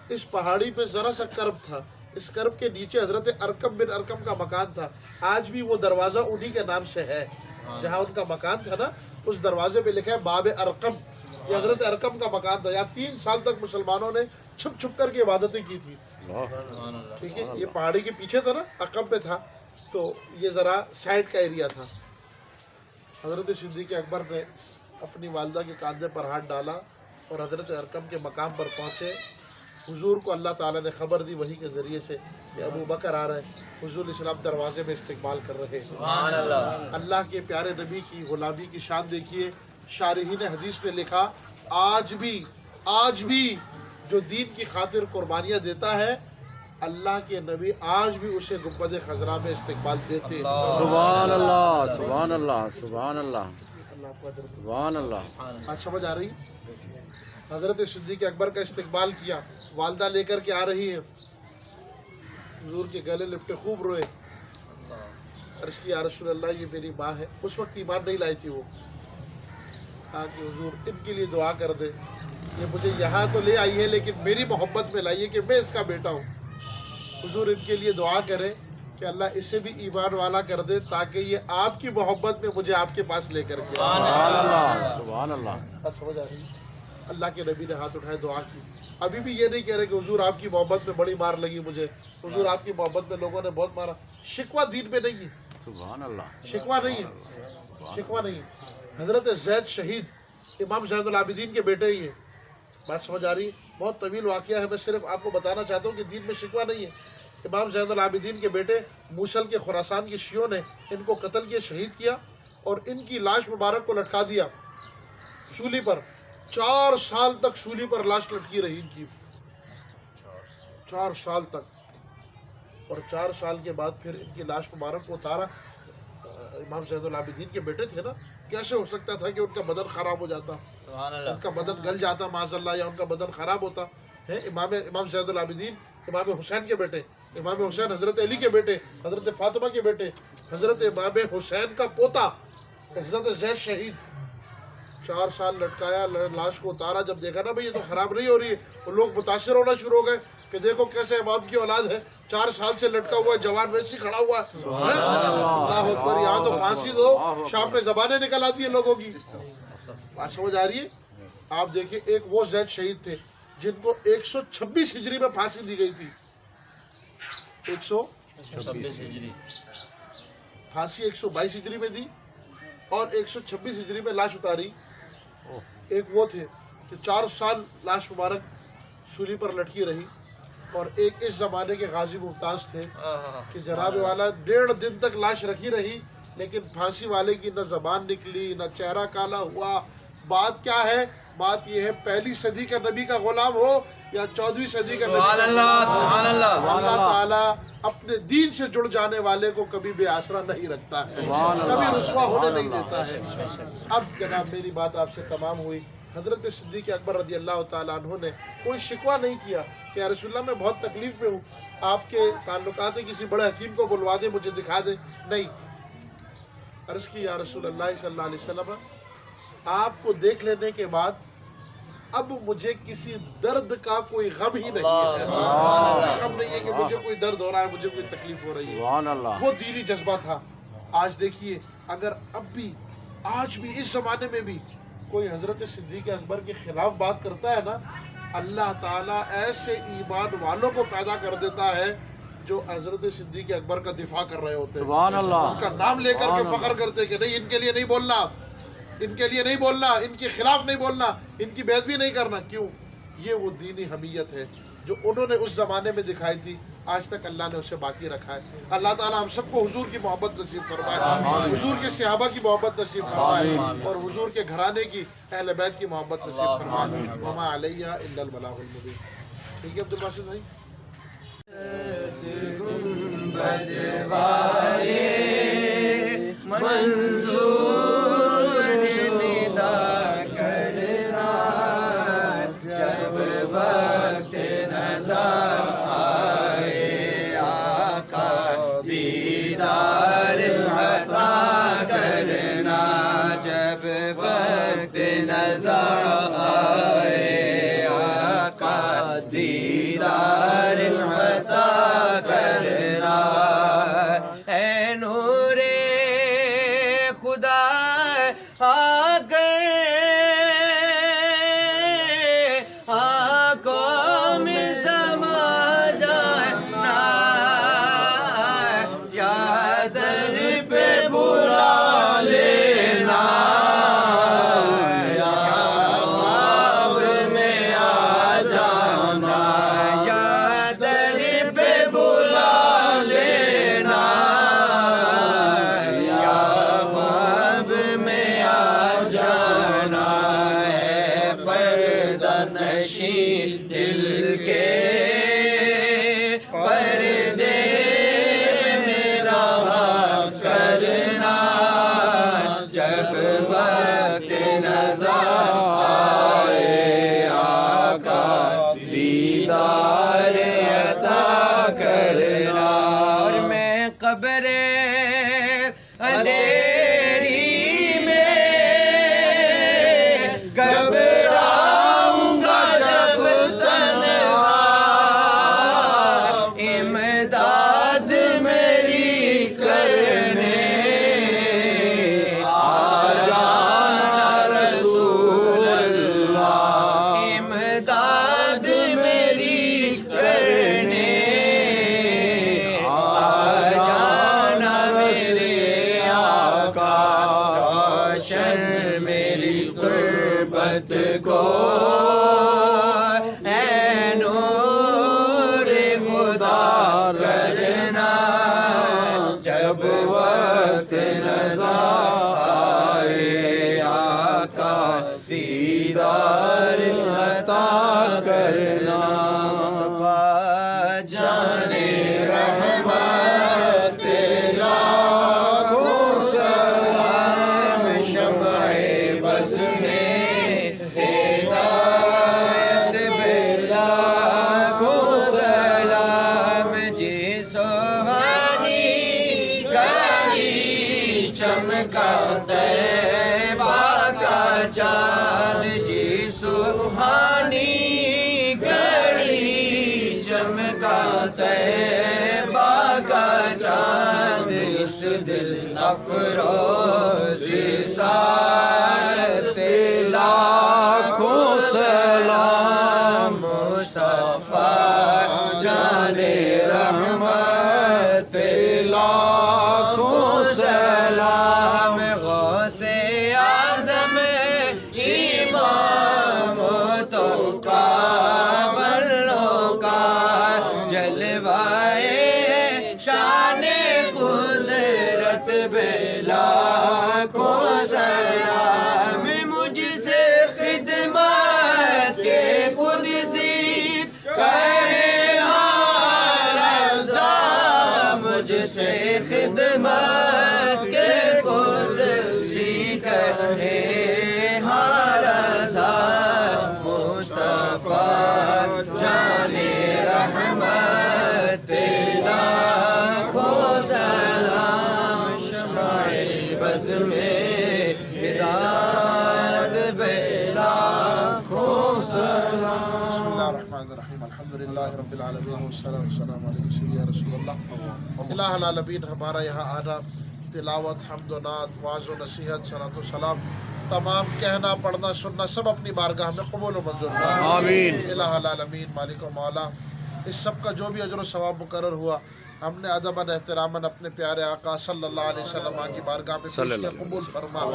[SPEAKER 4] اس پہاڑی پہ ذرا سا کرب تھا. اس کرب کے نیچے حضرت ارقم بن ارقم کا مکان تھا. آج بھی وہ دروازہ انہی کے نام سے ہے. جہاں ان کا مکان تھا نا، اس دروازے پہ لکھا ہے باب ارقم. یہ حضرت ارقم کا مکان تھا. یہاں 3 سال تک مسلمانوں نے چھپ چھپ کر کے عبادتیں کی تھی. ٹھیک ہے, یہ پہاڑی کے پیچھے تھا نا, عقب پہ تھا, تو یہ ذرا سائڈ کا ایریا تھا. حضرت صدیق اکبر نے اپنی والدہ کے کاندھے پر ہاتھ ڈالا اور حضرت ارقم کے مقام پر پہنچے. حضور کو اللہ تعالیٰ نے خبر دی وحی کے ذریعے سے کہ ابو بکر آ رہے ہیں. حضور علیہ السلام دروازے میں استقبال کر رہے ہیں. اللہ کے پیارے نبی کی غلامی کی شان دیکھیے. شارحین حدیث نے لکھا آج بھی جو دین کی خاطر قربانیاں دیتا ہے, اللہ کے نبی آج بھی اسے گنبد خضرا میں استقبال دیتے ہیں.
[SPEAKER 1] سبحان اللہ, سبحان اللہ, سبحان اللہ,
[SPEAKER 4] اللہ آپ کو اجر دے.
[SPEAKER 1] سبحان اللہ.
[SPEAKER 4] آج سمجھ آ رہی؟ حضرت صدیق اکبر کا استقبال کیا, والدہ لے کر کے آ رہی ہے, حضور کے گلے لپٹے خوب روئے. عرض کی یا رسول اللہ یہ میری ماں ہے. اس وقت ایمان نہیں لائی تھی وہ. کہا کہ حضور ان کے لیے دعا کر دے, یہ مجھے یہاں تو لے آئی ہے لیکن میری محبت میں لائی ہے کہ میں اس کا بیٹا ہوں. حضور ان کے لیے دعا کرے کہ اللہ اسے بھی ایمان والا کر دے تاکہ یہ آپ کی محبت میں مجھے آپ کے پاس لے کر کے.
[SPEAKER 1] سبحان اللہ, سبحان اللہ.
[SPEAKER 4] بات سمجھ آ رہی؟ اللہ کے نبی نے ہاتھ اٹھائے, دعا کی. ابھی بھی یہ نہیں کہہ رہے کہ حضور آپ کی محبت میں بڑی مار لگی مجھے, حضور آپ کی محبت میں لوگوں نے بہت مارا. شکوہ دین میں نہیں ہے,
[SPEAKER 1] سبحان اللہ.
[SPEAKER 4] شکوہ نہیں ہے, شکوہ نہیں ہے. حضرت زید شہید امام زین العابدین کے بیٹے ہی ہیں. بات سمجھ آ رہی؟ بہت طویل واقعہ ہے, میں صرف آپ کو بتانا چاہتا ہوں کہ دین میں شکوہ نہیں ہے. امام زین العابدین کے بیٹے موصل کے خراسان کی شیعوں نے ان کو قتل کیا, شہید کیا, اور ان کی لاش مبارک کو لٹکا دیا سولی پر. 4 سال تک سولی پر لاش لٹکی رہی ان کی, 4 سال تک. اور 4 سال کے بعد پھر ان کی لاش مبارک کو اتارا. امام زین العابدین کے بیٹے تھے نا, کیسے ہو سکتا تھا کہ ان کا بدن خراب ہو جاتا, ان کا بدن گل جاتا معاذ اللہ, یا ان کا بدن خراب ہوتا ہے. امام زین العابدین امام حسین کے بیٹے, امام حسین حضرت علی کے بیٹے, حضرت فاطمہ کے بیٹے, حضرت امام حسین کا پوتا حضرت زید شہید. 4 سال لٹکایا, لاش کو اتارا. جب دیکھا نا بھئی یہ تو خراب نہیں ہو رہی ہے, وہ لوگ متاثر ہونا شروع ہو گئے کہ دیکھو کیسے امام کی اولاد ہے, 4 سال سے لٹکا ہوا ہے, جوان ویسے ہی کھڑا ہوا ہے. اللہ اکبر, یہاں تو پھانسی دو, شام میں زبانیں نکل آتی ہیں لوگوں کی. بات سمجھ آ رہی ہے؟ آپ دیکھیں, ایک وہ زید شہید تھے جن کو 126 ہجری میں پھانسی دی گئی تھی. 126
[SPEAKER 3] ہجری
[SPEAKER 4] پھانسی 122 ہجری میں دی اور 126 ہجری میں لاش اتاری. ایک وہ تھے کہ 4 سال لاش مبارک سولی پر لٹکی رہی. اور ایک اس زمانے کے غازی ممتاز تھے کہ جناب والا 1.5 دن تک لاش رکھی رہی, لیکن پھانسی والے کی نہ زبان نکلی, نہ چہرہ کالا ہوا. بات کیا ہے؟ بات یہ ہے 1 صدی کا نبی کا غلام ہو یا 14ویں صدی کا نبی.
[SPEAKER 3] سبحان اللہ, سبحان اللہ.
[SPEAKER 4] اللہ تعالیٰ اپنے دین سے جڑ جانے والے کو کبھی بے آسرا نہیں رکھتا ہے, کبھی رسوا ہونے نہیں دیتا ہے. اب جناب میری بات آپ سے تمام ہوئی. حضرت صدیق اکبر رضی اللہ تعالیٰ عنہ نے کوئی شکوہ نہیں کیا کہ یا رسول اللہ میں بہت تکلیف میں ہوں, آپ کے تعلقات کسی بڑے حکیم کو بلوا دیں, مجھے دکھا دیں. نہیں, عرض کی یا رسول اللہ صلی اللہ علیہ وسلم آپ کو دیکھ لینے کے بعد اب مجھے کسی درد کا کوئی غم ہی نہیں ہے. غم نہیں ہے کہ مجھے کوئی درد ہو رہا ہے, مجھے کوئی تکلیف ہو رہی ہے. وہ دینی جذبہ تھا. آج دیکھیے, اگر اب بھی آج بھی اس زمانے میں بھی کوئی حضرت صدیق اکبر کے خلاف بات کرتا ہے نا, اللہ تعالیٰ ایسے ایمان والوں کو پیدا کر دیتا ہے جو حضرت صدیق اکبر کا دفاع کر رہے ہوتے ہیں.
[SPEAKER 1] سبحان اللہ.
[SPEAKER 4] ان کا نام لے کر کے فخر کرتے کہ نہیں, ان کے لیے نہیں بولنا, ان کے لیے نہیں بولنا, ان کے خلاف نہیں بولنا, ان کی بے ادبی نہیں کرنا. کیوں؟ یہ وہ دینی حمیت ہے جو انہوں نے اس زمانے میں دکھائی تھی, آج تک اللہ نے اسے باقی رکھا ہے. اللہ تعالیٰ ہم سب کو حضور کی محبت نصیب فرمائے, حضور کے صحابہ کی محبت نصیب فرمائے, اور حضور کے گھرانے کی اہل بیت کی محبت نصیب فرمائے. وما علیہ الا البلاغ المبین. ٹھیک ہے عبد الباسط بھائی؟
[SPEAKER 2] نشین دل کے پردے میرا کرنا جب وقت نظر آئے آقا دیدار عطا کرنا اور میں قبر اندھیری میں گھبراؤں گا جب تنہا امداد میری کرنے آ جانا رسول اللہ امداد میری کرنے آ جانا میرے آقا روشن میری غربت کو اے نور خدا کرنا جب وقت نظر آئے آقا دیدار عطا کرنا مصطفیٰ جانے رحمت لاکھوں سلام شمع بز میں ہدایت بلا کو سلام جی سوہانی گاڑی چمکا طیبہ کا چاند جی سوہانی گاڑی چمکا طیبہ کا چاند اس دل افروز سار پہ لاکھوں سلام مصطفیٰ جانے رحمت پہ لاکھوں سلام غوث اعظم امام تو کا بلوں کا جلوائے شان قدرت بلا کو سلام مجھ سے خدمت کے قدسی کہے رضا مجھ سے خدمت کے قدسی کہے رضا مصطفیٰ جانے رحمت پہ لاکھوں سلام شمع بز میں ہدایت بے لاکھوں سلام
[SPEAKER 4] بسم اللہ الرحمن الرحیم الحمدللہ رب العالمین والصلاة والسلام علیہ سیدنا رسول اللہ الہ العالمین ہمارا یہاں آنا تلاوت حمد و نعت واعظ و نصیحت صلاۃ و سلام تمام کہنا پڑھنا سننا سب اپنی بارگاہ میں قبول و منظور فرما
[SPEAKER 1] آمین
[SPEAKER 4] الہ العالمین مالک و مولا اس سب کا جو بھی اجر و ثواب مقرر ہوا ہم نے ادباً احتراماً اپنے پیارے آقا صلی اللہ علیہ وسلم کی بارگاہ میں پیش کیا قبول فرما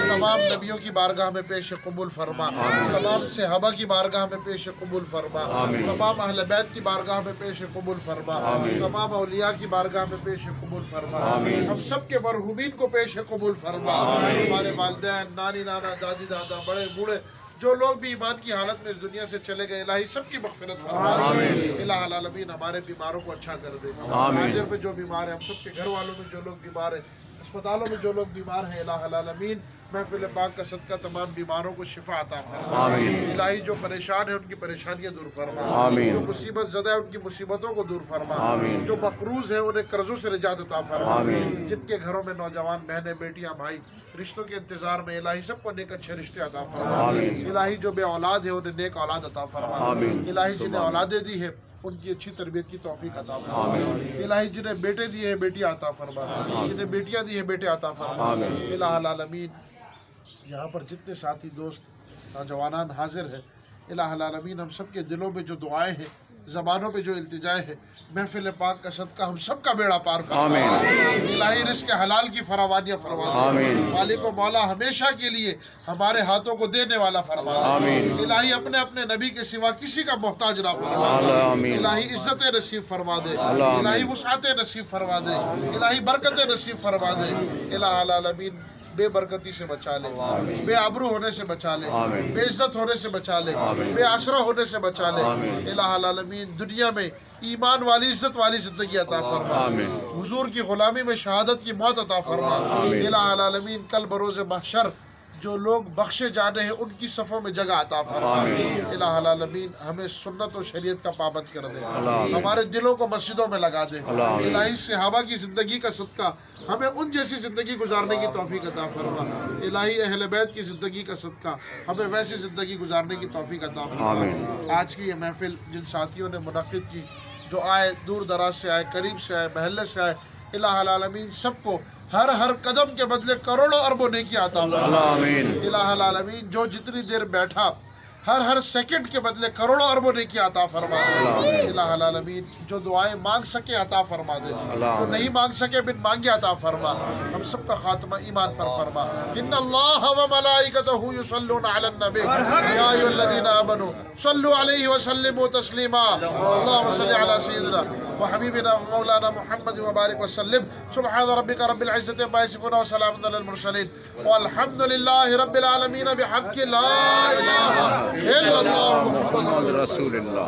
[SPEAKER 4] تمام نبیوں کی بارگاہ میں پیش قبول فرما تمام صحابہ کی بارگاہ میں پیش قبول فرما تمام اہل بیت کی بارگاہ میں پیش قبول فرما تمام اولیاء کی بارگاہ میں پیش قبول فرما ہم سب کے مرحومین کو پیش قبول فرما ہمارے والدین نانی نانا دادی دادا بڑے بوڑھے جو لوگ بھی ایمان کی حالت میں اس دنیا سے چلے گئے الہی سب کی مغفرت فرما الہ العالمین ہمارے بیماروں کو اچھا کر دے حاضر پہ جو بیمار ہیں ہم سب کے گھر والوں میں جو لوگ بیمار ہیں اسپتالوں میں جو لوگ بیمار ہیں الہ العالمین محفل پاک کا صدقہ تمام بیماروں کو شفا عطا فرما الہی جو پریشان ہیں ان کی پریشانیاں دور فرما جو مصیبت زدہ ہیں ان کی مصیبتوں کو دور فرما جو مقروض ہیں انہیں قرضوں سے نجات عطا فرما جن کے گھروں میں نوجوان بہنیں بیٹیاں بھائی رشتوں کے انتظار میں الہی سب کو نیک اچھے رشتے عطا فرما الہی جو بے اولاد ہے انہیں نیک اولاد عطا فرما الہی جنہیں اولادیں دی ہے ان کی اچھی تربیت کی توفیق عطا فرما الہی جنہیں بیٹے دیے ہیں بیٹیاں عطا فرما جنہیں بیٹیاں دی ہیں بیٹے عطا فرما الہ العالمین یہاں پر جتنے ساتھی دوست نوجوانان حاضر ہیں الہ العالمین ہم سب کے دلوں میں جو دعائیں ہیں زبانوں پہ جو التجائے ہے محفل پاک کا صدقہ ہم سب کا بیڑا پار فرما الہی رزق حلال کی فراوانیاں فرما مالک و مولا ہمیشہ کے لیے ہمارے ہاتھوں کو دینے والا فرما الہی اپنے اپنے نبی کے سوا کسی کا محتاج نہ فرما الہی عزت نصیب فرما دے الہی وسعت نصیب فرما دے الہی برکت نصیب فرما دے الہ العالمین بے برکتی سے بچا لے، بے آبرو ہونے سے بچا لے، بے عزت ہونے سے بچا لے، بے آسرا ہونے سے بچا لے۔ الہ العالمین دنیا میں ایمان والی عزت والی زندگی عطا فرما، حضور کی غلامی میں شہادت کی موت عطا فرما۔ الہ العالمین کل بروز محشر جو لوگ بخشے جانے ہیں ان کی صفوں میں جگہ عطا فرما۔ الہ العالمین ہمیں سنت و شریعت کا پابند کر دے، ہمارے دلوں کو مسجدوں میں لگا دے۔ الہی صحابہ کی زندگی کا صدقہ ہمیں ان جیسی زندگی گزارنے کی توفیق عطا فرما۔ الہی اہل بیت کی زندگی کا صدقہ ہمیں ویسی زندگی گزارنے کی توفیق عطا فرما۔ آج کی یہ محفل جن ساتھیوں نے منعقد کی، جو آئے دور دراز سے آئے، قریب سے آئے، محلے سے آئے، الہ العالمین سب کو ہر قدم کے بدلے کروڑوں اربوں نیکی عطا فرما۔ الہ العالمین جو جتنی دیر بیٹھا ہر سیکنڈ کے بدلے کروڑوں اربوں نیکی عطا فرما دے۔ الہ العالمین جو دعائیں مانگ سکے عطا فرما دے، جو نہیں مانگ سکے بن مانگے عطا فرما۔ ہم سب کا خاتمہ ایمان پر فرما۔ ان اللہ و ملائکتہ یصلون علی النبی یا ایھا الذین آمنوا صلوا علیہ وسلموا تسلیما۔ اللهم صل علی سیدنا وحبیبنا ومولانا محمد وبارک وسلم۔ سبحان ربک رب العزة عما یصفون وسلام علی المرسلین والحمد للہ رب العالمین بحق لا الہ الا اللہ محمد
[SPEAKER 1] رسول اللہ۔